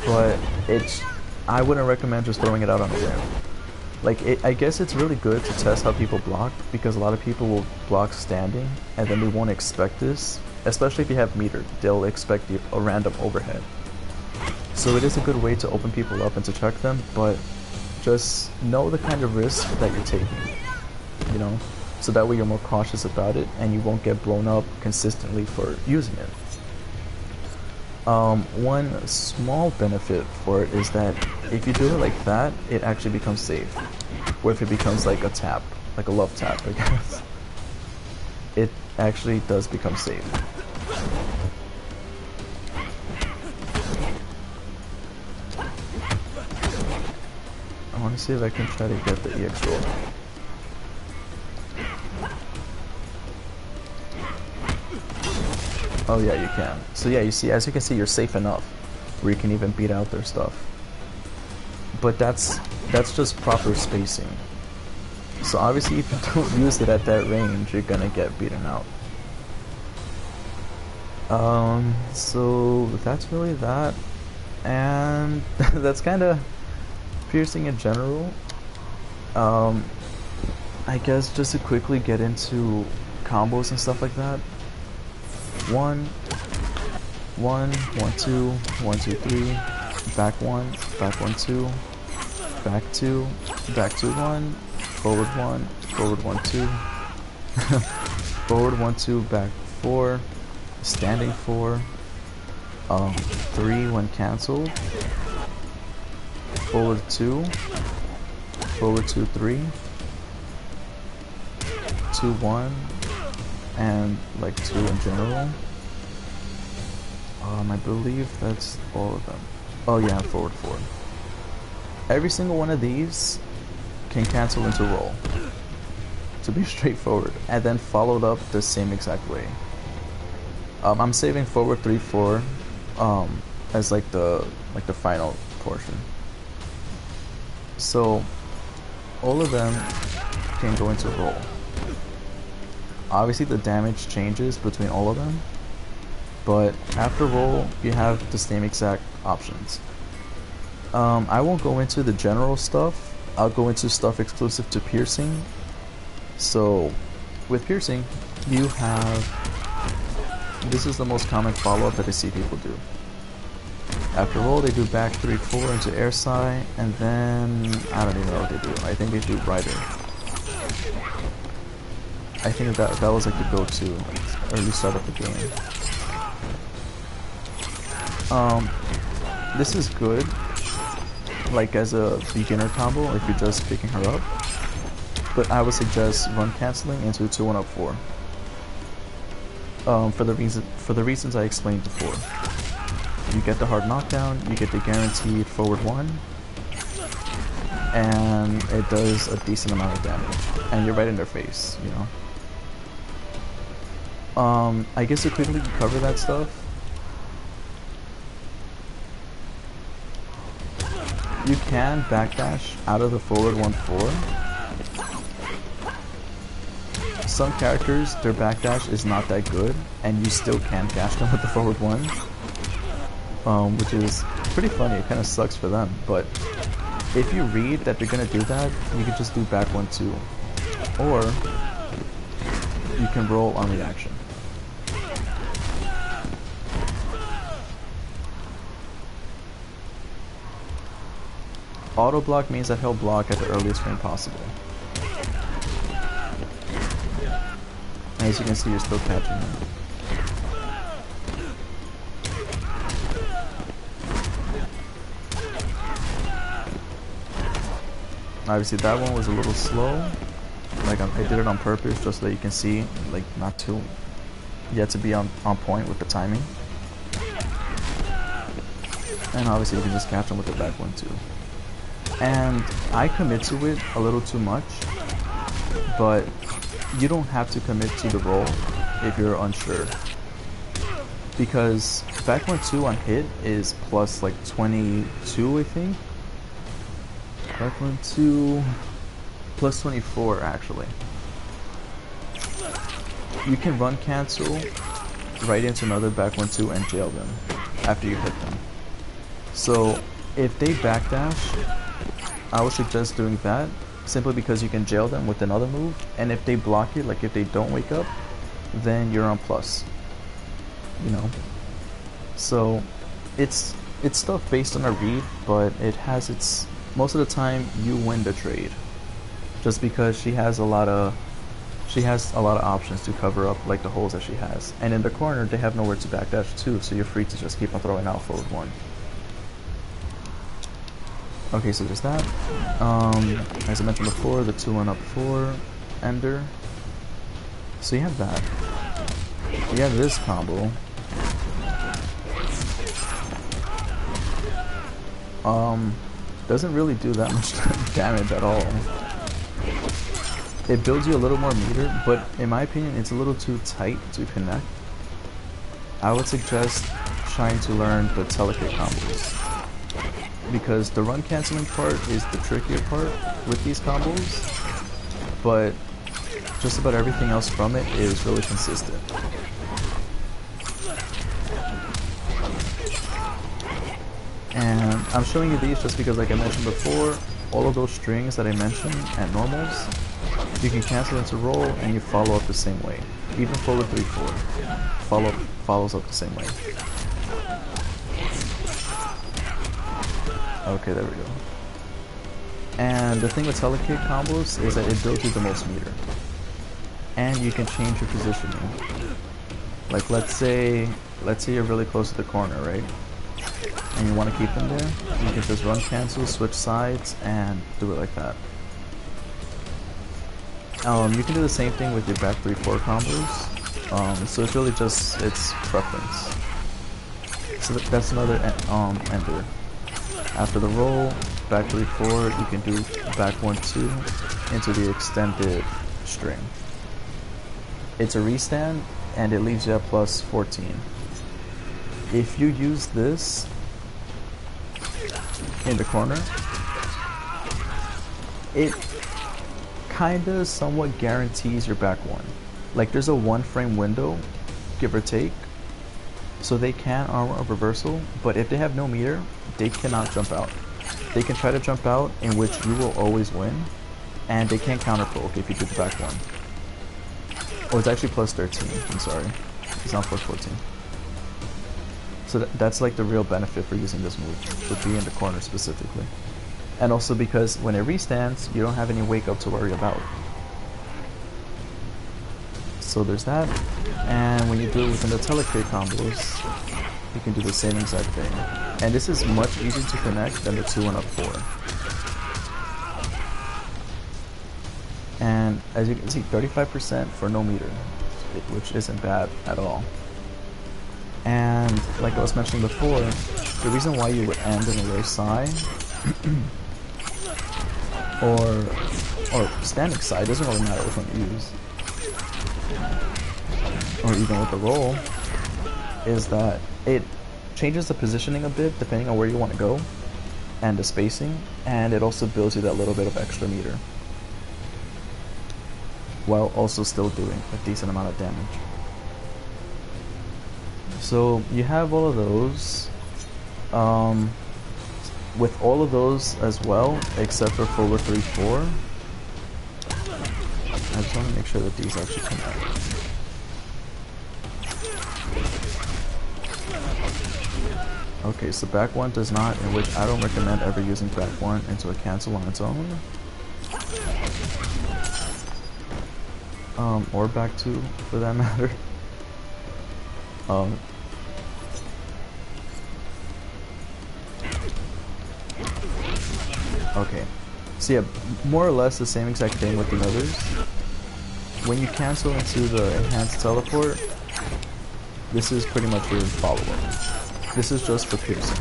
but I wouldn't recommend just throwing it out on a whim. Like, I guess it's really good to test how people block, because a lot of people will block standing and then they won't expect this. Especially if you have meter, they'll expect a random overhead. So it is a good way to open people up and to check them, but just know the kind of risk that you're taking, you know, so that way you're more cautious about it and you won't get blown up consistently for using it. One small benefit for it is that if you do it like that, it actually becomes safe. Or if it becomes like a tap, like a love tap, I guess, it actually does become safe. I want to see if I can try to get the EX roll. Oh yeah, you can. So yeah, you see, as you can see, you're safe enough where you can even beat out their stuff. But that's just proper spacing. So obviously if you don't use it at that range, you're gonna get beaten out. So that's really that, and that's kind of piercing in general. I guess just to quickly get into combos and stuff like that. 1, 1, 1, 2, 1, 2, 3, back 1, back 1, 2, back 2, back 2, 1, forward 1, forward 1, 2, forward 1, 2, back 4, standing 4, 3 when cancelled, forward 2, forward 2, 3, 2, 1, and like 2 in general. I believe that's all of them. Oh yeah, forward 4. Every single one of these can cancel into roll, to be straightforward, and then followed up the same exact way. I'm saving forward 3, 4 as like the final portion. So all of them can go into roll. Obviously the damage changes between all of them, but after roll you have the same exact options. I won't go into the general stuff. I'll go into stuff exclusive to piercing. So with piercing, you have, this is the most common follow-up that I see people do. After roll, they do back 3, 4 into air side, and then I don't even know what they do. I think they do rider. I think that was like the go-to early start of the game. This is good, like as a beginner combo if you're just picking her up. But I would suggest run canceling into 2-1 up 4. For the reasons I explained before. You get the hard knockdown, you get the guaranteed forward 1, and it does a decent amount of damage, and you're right in their face, you know. I guess to quickly cover that stuff, you can backdash out of the forward 1-4. some characters, their backdash is not that good, and you still can catch them with the forward one, which is pretty funny. It kind of sucks for them, but if you read that they're gonna do that, you can just do back 1-2, or you can roll on reaction. Auto block means that he'll block at the earliest frame possible. As you can see, you're still catching him. Obviously that one was a little slow. Like I did it on purpose just so that you can see, like not too, you have to be on point with the timing. And obviously you can just catch them with the back 1-2. And I commit to it a little too much, but you don't have to commit to the roll if you're unsure, because back 1-2 on hit is plus like 22, I think. Back 1-2 plus 24 actually. You can run cancel right into another back 1-2 and jail them after you hit them. So if they backdash, I would suggest doing that, simply because you can jail them with another move, and if they block it, like if they don't wake up, then you're on plus, you know. So it's stuff based on a read, but it has its, most of the time you win the trade, just because she has a lot of options to cover up like the holes that she has, and in the corner they have nowhere to backdash too, so you're free to just keep on throwing out forward one. Okay, so there's that. As I mentioned before, the 2-1 up 4 ender. So you have that. You have this combo. Doesn't really do that much damage at all. It builds you a little more meter, but in my opinion, it's a little too tight to connect. I would suggest trying to learn the telecate combos, because the run canceling part is the trickier part with these combos, but just about everything else from it is really consistent. And I'm showing you these just because, like I mentioned before, all of those strings that I mentioned and normals, you can cancel into roll and you follow up the same way. Even forward 3-4 follows up the same way. Okay, there we go. And the thing with telecate combos is that it builds you the most meter, and you can change your positioning. Like let's say you're really close to the corner, right? And you want to keep them there, you can just run cancel, switch sides, and do it like that. You can do the same thing with your back 3-4 combos. So it's really just its preference. So that's another ender. After the roll, back 3-4, you can do back 1-2 into the extended string. It's a restand, and it leaves you at plus 14. If you use this in the corner, it kinda somewhat guarantees your back one. Like there's a 1 frame window, give or take, so they can armor a reversal, but if they have no meter, they cannot jump out. They can try to jump out, in which you will always win, and they can't counter poke if you do the back one. Oh, it's actually plus 13, I'm sorry. It's not plus 14. So that's like the real benefit for using this move, would be in the corner specifically. And also because when it restands, you don't have any wake up to worry about. So there's that. And when you do it within the telecate combos, you can do the same exact thing. And this is much easier to connect than the 2-1 up 4. And as you can see, 35% for no meter, which isn't bad at all. And like I was mentioning before, the reason why you would end in a low side or standing side, doesn't really matter which one you use, or even with the roll, is that it changes the positioning a bit depending on where you want to go and the spacing, and it also builds you that little bit of extra meter. while also still doing a decent amount of damage. So you have all of those. With all of those as well, except for forward 3-4. I just want to make sure that these actually come out. Okay, so back 1 does not, in which I don't recommend ever using back 1 into a cancel on its own. Or back 2 for that matter. Okay, so yeah, more or less the same exact thing with the others. When you cancel into the enhanced teleport, this is pretty much your follow-up. This is just for piercing.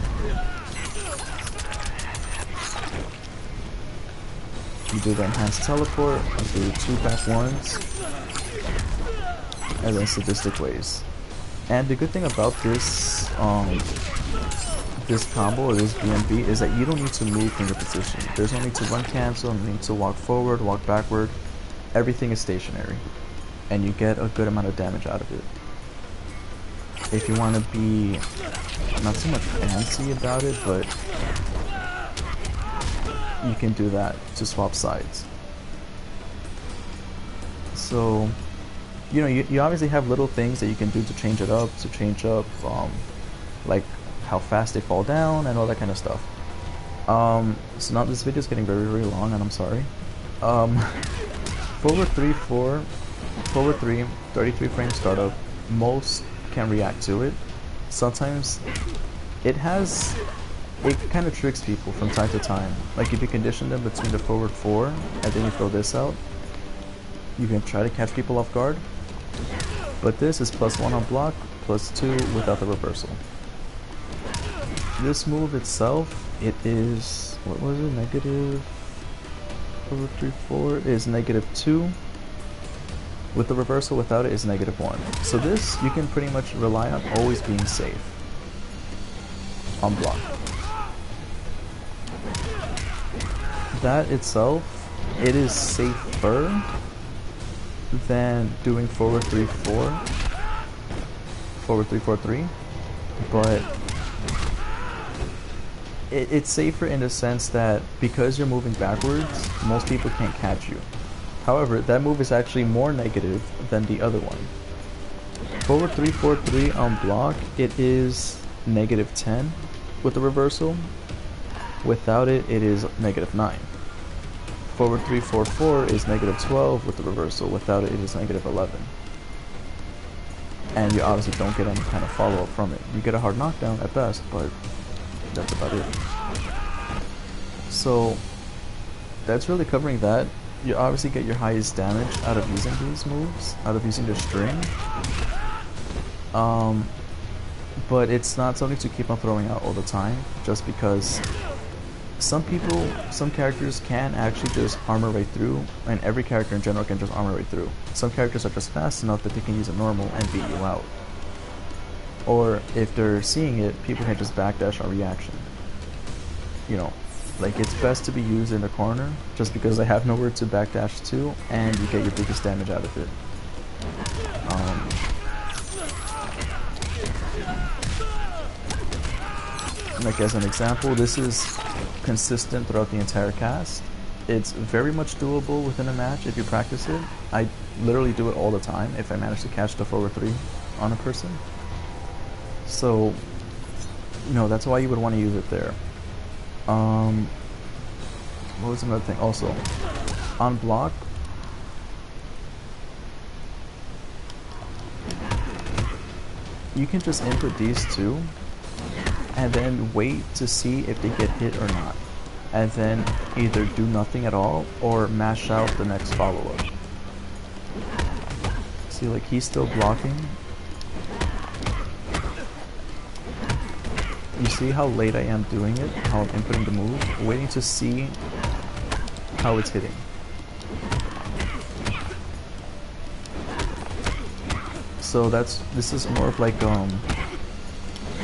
You do the enhanced teleport, you do 2 back 1s, and then sadistic ways. And the good thing about this this combo or this BNB is that you don't need to move from your position. There's no need to run cancel, no need to walk forward, walk backward. Everything is stationary, and you get a good amount of damage out of it. If you want to be not so much fancy about it, but you can do that to swap sides. So, you know, you obviously have little things that you can do to change it up, like how fast they fall down and all that kind of stuff. So now this video is getting very, very long, and I'm sorry. Forward 3-4, forward 3, 33 frame startup. Most can react to it. Sometimes it kind of tricks people from time to time. Like if you condition them between the forward 4 and then you throw this out, you can try to catch people off guard. But this is +1 on block, +2 without the reversal. This move itself, it is, what was it, negative, forward 3-4 is -2. With the reversal without it is -1. So this, you can pretty much rely on always being safe on block. That itself, it is safer than doing forward 3-4, forward 3-4-3, but it's safer in the sense that because you're moving backwards, most people can't catch you. However, that move is actually more negative than the other one. Forward 3-4-3 on block, it is -10 with the reversal. Without it, it is -9. Forward 3-4-4 is -12 with the reversal. Without it, it is -11. And you obviously don't get any kind of follow-up from it. You get a hard knockdown at best, but that's about it. So that's really covering that. You obviously get your highest damage out of using these moves, out of using the string. But it's not something to keep on throwing out all the time, just because some characters can actually just armor right through, and every character in general can just armor right through. Some characters are just fast enough that they can use a normal and beat you out. Or if they're seeing it, people can just backdash on reaction. You know, like it's best to be used in the corner just because they have nowhere to backdash to, and you get your biggest damage out of it. Like as an example, this is consistent throughout the entire cast. It's very much doable within a match if you practice it. I literally do it all the time if I manage to catch the forward 3 on a person. So, you know, that's why you would want to use it there. What was another thing? Also, on block, you can just input these two and then wait to see if they get hit or not, and then either do nothing at all or mash out the next follow-up. See, like he's still blocking. You see how late I am doing it, how I'm inputting the move, waiting to see how it's hitting. So this is more of like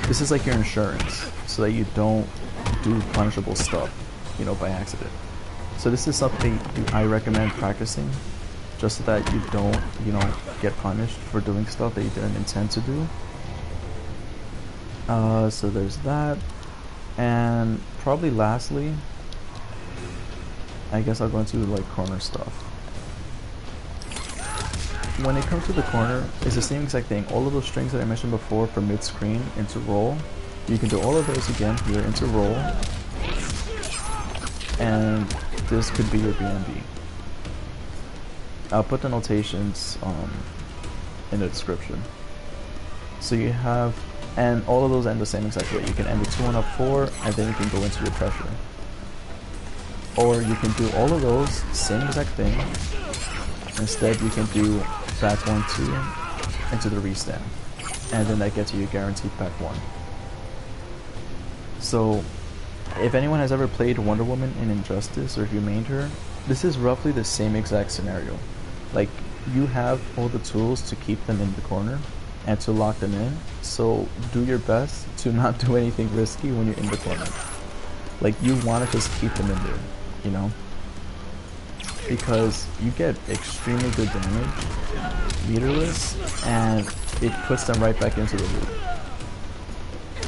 this is like your insurance, so that you don't do punishable stuff, you know, by accident. So this is something I recommend practicing, just so that you don't, you know, get punished for doing stuff that you didn't intend to do. So there's that. And probably lastly, I guess I'll go into like corner stuff. When it comes to the corner, it's the same exact thing. All of those strings that I mentioned before for mid-screen into roll, you can do all of those again here into roll. And this could be your BNB. I'll put the notations in the description. So you have, and all of those end the same exact way. You can end the 2 and up 4, and then you can go into your pressure. Or you can do all of those, same exact thing. Instead, you can do back 1, 2 into the restand. And then that gets you your guaranteed back 1. So, if anyone has ever played Wonder Woman in Injustice, or if you mained her, this is roughly the same exact scenario. Like, you have all the tools to keep them in the corner and to lock them in, so do your best to not do anything risky when you're in the corner. Like, you want to just keep them in there, you know? Because you get extremely good damage, meterless, and it puts them right back into the loop.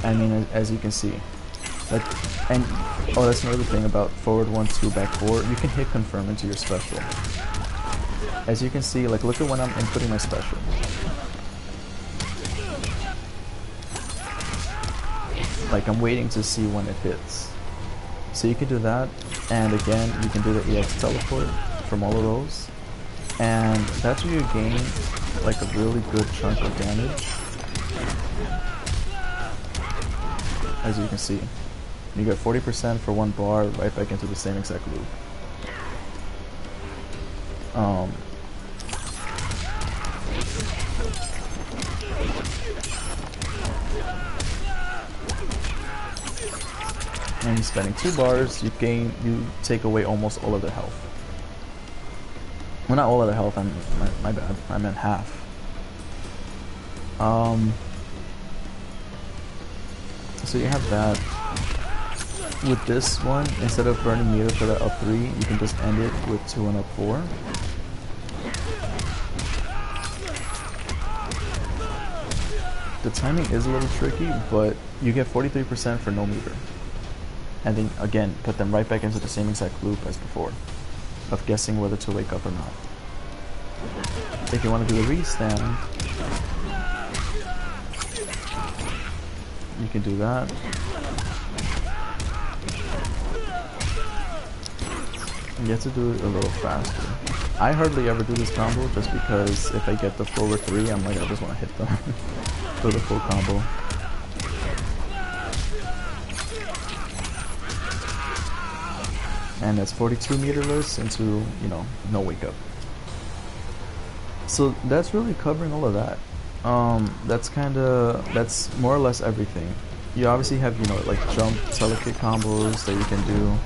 I mean, as you can see. Like, and, oh, that's another thing about forward 1, 2, back 4, you can hit confirm into your special. As you can see, like, look at when I'm inputting my special. Like, I'm waiting to see when it hits. So you can do that, and again, you can do the EX teleport from all of those. And that's where you gain, like, a really good chunk of damage. As you can see. You get 40% for 1 bar, right back into the same exact loop. And spending 2 bars, you take away almost all of their health. Well, not all of their health, my bad, I meant half. So you have that. With this one, instead of burning meter for that up 3, you can just end it with 2 and up 4. The timing is a little tricky, but you get 43% for no meter. And then again, put them right back into the same exact loop as before, of guessing whether to wake up or not. If you want to do a restand, you can do that. You have to do it a little faster. I hardly ever do this combo just because if I get the forward 3, I'm like, I just want to hit them for the full combo. And that's 42 meterless into, you know, no wake up. So that's really covering all of that. That's more or less everything. You obviously have, you know, like jump telekick combos that you can do.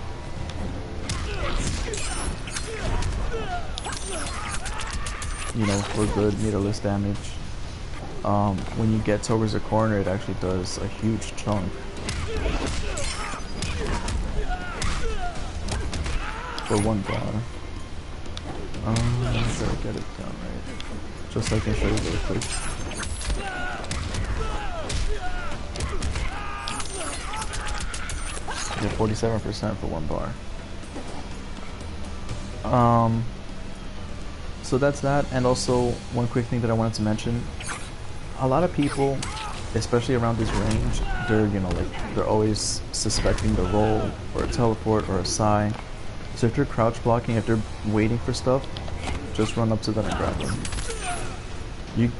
You know, for good meterless damage. When you get towards the corner, it actually does a huge chunk. For 1 bar. Let's try to get it down right. Just so I can show you really quick. Yeah, 47% for 1 bar. So that's that, and also one quick thing that I wanted to mention. A lot of people, especially around this range, they're, you know, like, they're always suspecting the roll or a teleport or a psi. So if you're crouch blocking, if they're waiting for stuff, just run up to them and grab them.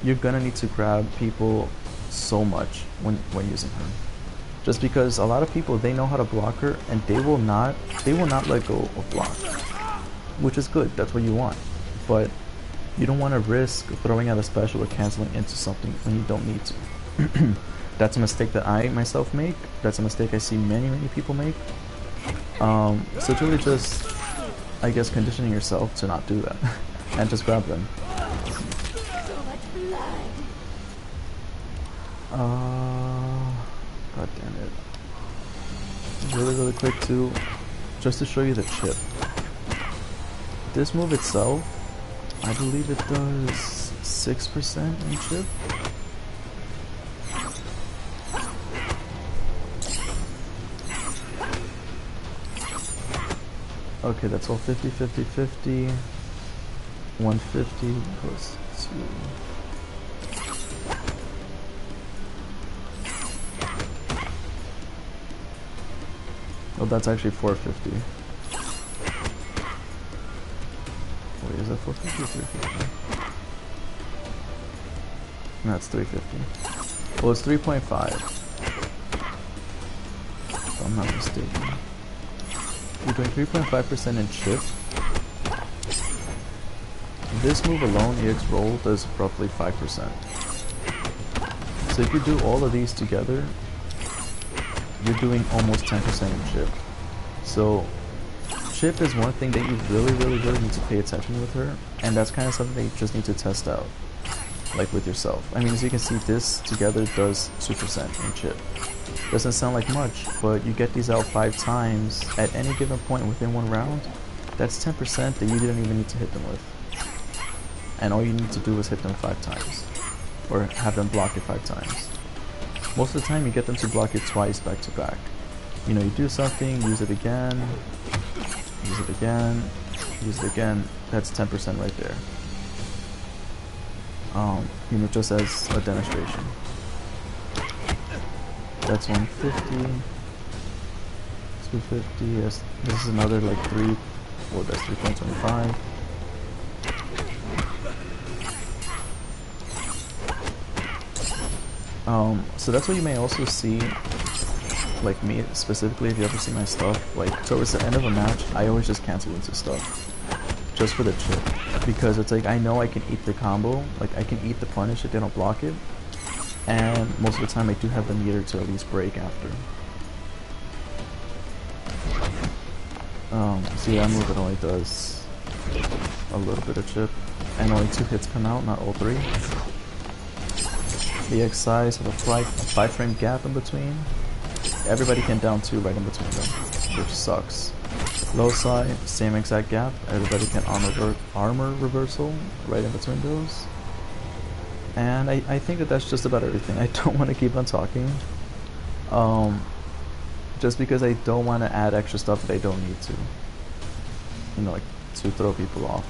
You're gonna need to grab people so much when using her. Just because a lot of people, they know how to block her, and they will not let go of block. Which is good, that's what you want. But you don't want to risk throwing out a special or canceling into something when you don't need to. That's a mistake that I myself make. That's a mistake I see many people make. So it's really just, I guess, conditioning yourself to not do that and just grab them. God damn it. Really quick too, just to show you the chip. This move itself, I believe it does 6% in chip. Okay, that's all 50, 50, 50. 150 plus 2. Oh, that's actually 450. Wait, is that 450 or 350? No, it's 350. Well, it's 3.5. If I'm not mistaken. You're doing 3.5% in chip. This move alone, EX roll, does roughly 5%. So if you do all of these together, you're doing almost 10% in chip. So chip is one thing that you really need to pay attention with her, and that's kind of something that you just need to test out, like with yourself. I mean, as you can see, this together does 2% in chip. Doesn't sound like much, but you get these out 5 times at any given point within one round. That's 10% that you didn't even need to hit them with. And all you need to do is hit them 5 times, or have them block it 5 times. Most of the time you get them to block it twice back to back. You know, you do something, use it again, use it again, use it again. That's 10% right there. You know, just as a demonstration. That's 150, 250. Yes, this is another like 3. Well, that's 3.25. So that's what you may also see, like me specifically, if you ever see my stuff, like towards the end of a match, I always just cancel into stuff, just for the chip, because it's like, I know I can eat the combo, like I can eat the punish if they don't block it, and most of the time I do have the meter to at least break after. See, that move, it only does a little bit of chip, and only 2 hits come out, not all 3. The X size have a 5 frame gap in between. Everybody can down 2 right in between them, which sucks. Low side, same exact gap. Everybody can armor reversal right in between those. And I think that that's just about everything. I don't want to keep on talking. Just because I don't want to add extra stuff that I don't need to. You know, like to throw people off.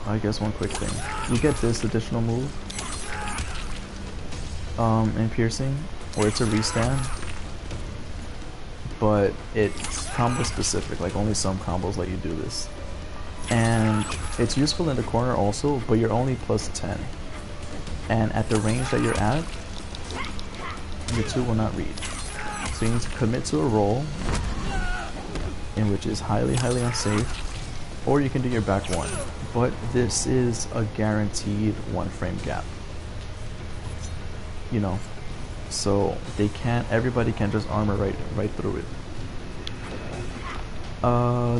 I guess one quick thing. You get this additional move in piercing, where it's a restand, but it's combo specific, like only some combos let you do this. And it's useful in the corner also, but you're only plus 10. And at the range that you're at, your 2 will not read. So you need to commit to a roll, in which is highly unsafe, or you can do your back 1. But this is a guaranteed 1 frame gap. You know, so everybody can just armor right through it.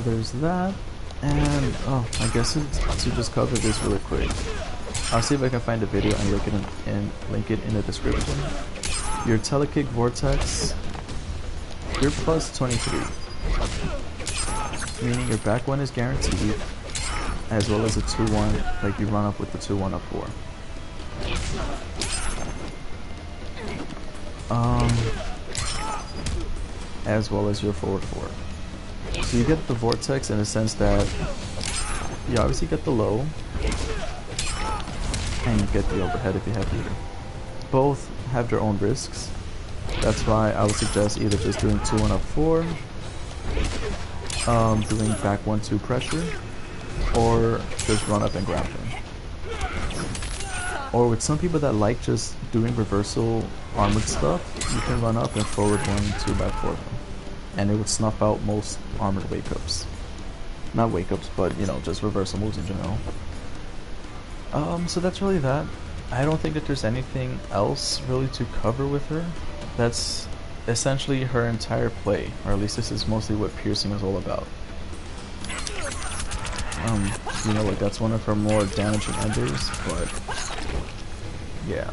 There's that, and I guess to just cover this really quick, I'll see if I can find a video and link it in the description. Your telekick vortex, you're plus 23, meaning your back 1 is guaranteed, as well as a 2-1, like you run up with the 2-1 up 4. As well as your forward 4. So you get the vortex in the sense that you obviously get the low, and you get the overhead if you have either. Both have their own risks. That's why I would suggest either just doing 2-1 up 4, doing back 1-2 pressure, or just run up and grab them. Or with some people that like just doing reversal armored stuff, you can run up and forward 1-2 back 4 them. And it would snuff out most armored wake-ups. Not wake-ups, but you know, just reversal moves in general. So that's really that. I don't think that there's anything else really to cover with her. That's essentially her entire play, or at least this is mostly what piercing is all about. You know, like that's one of her more damaging enders, but yeah,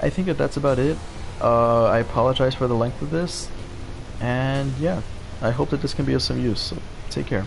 I think that that's about it. I apologize for the length of this, and yeah, I hope that this can be of some use, so take care.